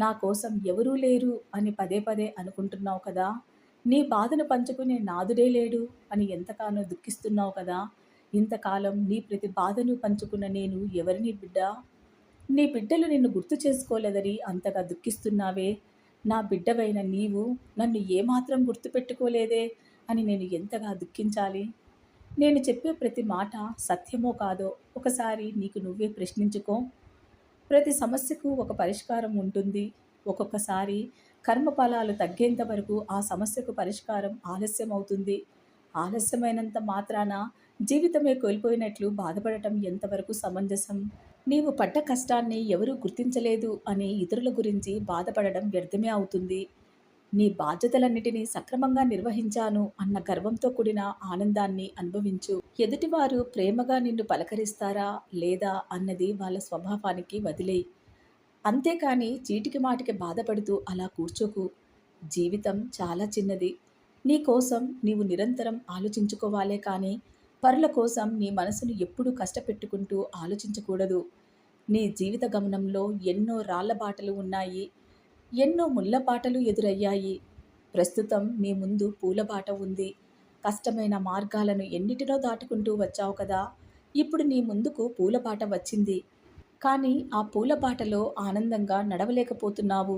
నా కోసం ఎవరూ లేరు అని పదే పదే అనుకుంటున్నావు కదా! నీ బాధను పంచుకునే నాథుడే లేడు అని ఎంతగానో దుఃఖిస్తున్నావు కదా! ఇంతకాలం నీ ప్రతి బాధను పంచుకున్న నేను ఎవరిని బిడ్డా? నీ బిడ్డలు నిన్ను గుర్తు చేసుకోలేదని అంతగా దుఃఖిస్తున్నావే. నా బిడ్డవైన నీవు నన్ను ఏమాత్రం గుర్తుపెట్టుకోలేదే అని నేను ఎంతగా దుఃఖించాలి? నేను చెప్పే ప్రతి మాట సత్యమో కాదో ఒకసారి నీకు నువ్వే ప్రశ్నించుకో. ప్రతి సమస్యకు ఒక పరిష్కారం ఉంటుంది. ఒక్కొక్కసారి కర్మ ఫలాలు తగ్గేంత వరకు ఆ సమస్యకు పరిష్కారం ఆలస్యమవుతుంది. ఆలస్యమైనంత మాత్రాన జీవితమే కోల్పోయినట్లు బాధపడటం ఎంతవరకు సమంజసం? నీవు పడ్డ కష్టాన్ని ఎవరూ గుర్తించలేదు అని ఇతరుల గురించి బాధపడడం వ్యర్థమే అవుతుంది. నీ బాధ్యతలన్నిటినీ సక్రమంగా నిర్వహించాను అన్న గర్వంతో కూడిన ఆనందాన్ని అనుభవించు. ఎదుటివారు ప్రేమగా నిన్ను పలకరిస్తారా లేదా అన్నది వాళ్ళ స్వభావానికి వదిలేయ్. అంతేకాని చీటికి మాటికి బాధపడుతూ అలా కూర్చోకు. జీవితం చాలా చిన్నది. నీ కోసం నీవు నిరంతరం ఆలోచించుకోవాలే కానీ పరుల కోసం నీ మనసును ఎప్పుడూ కష్టపెట్టుకుంటూ ఆలోచించకూడదు. నీ జీవిత గమనంలో ఎన్నో రాళ్ల బాటలు ఉన్నాయి. ఎన్నో ముళ్ళ బాటలు ఎదురయ్యాయి. ప్రస్తుతం నీ ముందు పూల బాట ఉంది. కష్టమైన మార్గాలను ఎన్నిటినో దాటుకుంటూ వచ్చావు కదా! ఇప్పుడు నీ ముందుకు పూల బాట వచ్చింది. కానీ ఆ పూల బాటలో ఆనందంగా నడవలేకపోతున్నావు.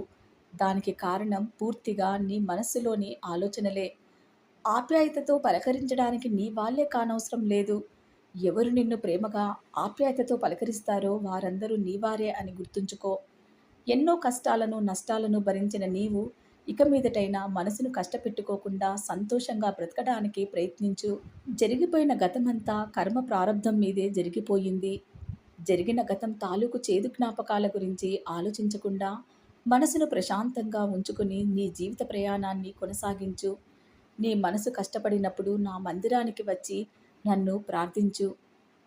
దానికి కారణం పూర్తిగా నీ మనస్సులోని ఆలోచనలే. ఆప్యాయతతో పలకరించడానికి నీ వాళ్ళే కానవసరం లేదు. ఎవరు నిన్ను ప్రేమగా, ఆప్యాయతతో పలకరిస్తారో వారందరూ నీవారే అని గుర్తుంచుకో. ఎన్నో కష్టాలను, నష్టాలను భరించిన నీవు ఇక మీదటైనా మనసును కష్టపెట్టుకోకుండా సంతోషంగా బ్రతకడానికి ప్రయత్నించు. జరిగిపోయిన గతమంతా కర్మ ప్రారబ్ధం మీదే జరిగిపోయింది. జరిగిన గతం తాలూకు చేదు జ్ఞాపకాల గురించి ఆలోచించకుండా మనసును ప్రశాంతంగా ఉంచుకుని నీ జీవిత ప్రయాణాన్ని కొనసాగించు. నీ మనసు కష్టపడినప్పుడు నా మందిరానికి వచ్చి నన్ను ప్రార్థించు.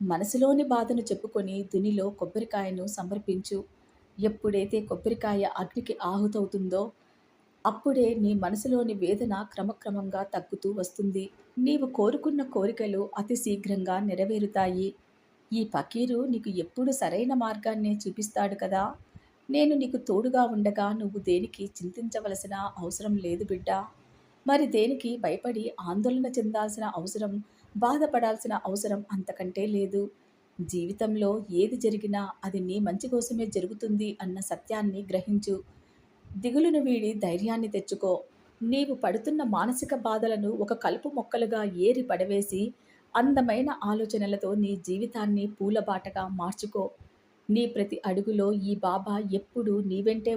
మనసులోని బాధను చెప్పుకొని దునిలో కొబ్బరికాయను సమర్పించు. ఎప్పుడైతే కొబ్బరికాయ అగ్నికి ఆహుతవుతుందో అప్పుడే నీ మనసులోని వేదన క్రమక్రమంగా తగ్గుతూ వస్తుంది. నీవు కోరుకున్న కోరికలు అతి శీఘ్రంగా నెరవేరుతాయి. ఈ ఫకీరు నీకు ఎప్పుడు సరైన మార్గాన్నే చూపిస్తాడు కదా! నేను నీకు తోడుగా ఉండగా నువ్వు దేనికి చింతించవలసిన అవసరం లేదు బిడ్డా. మరి దేనికి భయపడి ఆందోళన చెందాల్సిన అవసరం, బాధపడాల్సిన అవసరం అంతకంటే లేదు. జీవితంలో ఏది జరిగినా అది నీ మంచి కోసమే జరుగుతుంది అన్న సత్యాన్ని గ్రహించు. దిగులును వీడి ధైర్యాన్ని తెచ్చుకో. నీవు పడుతున్న మానసిక బాధలను ఒక కలుపు మొక్కలుగా ఏరి పడవేసి అందమైన ఆలోచనలతో నీ జీవితాన్ని పూలబాటగా మార్చుకో. నీ ప్రతి అడుగులో ఈ బాబా ఎప్పుడూ నీ వెంటే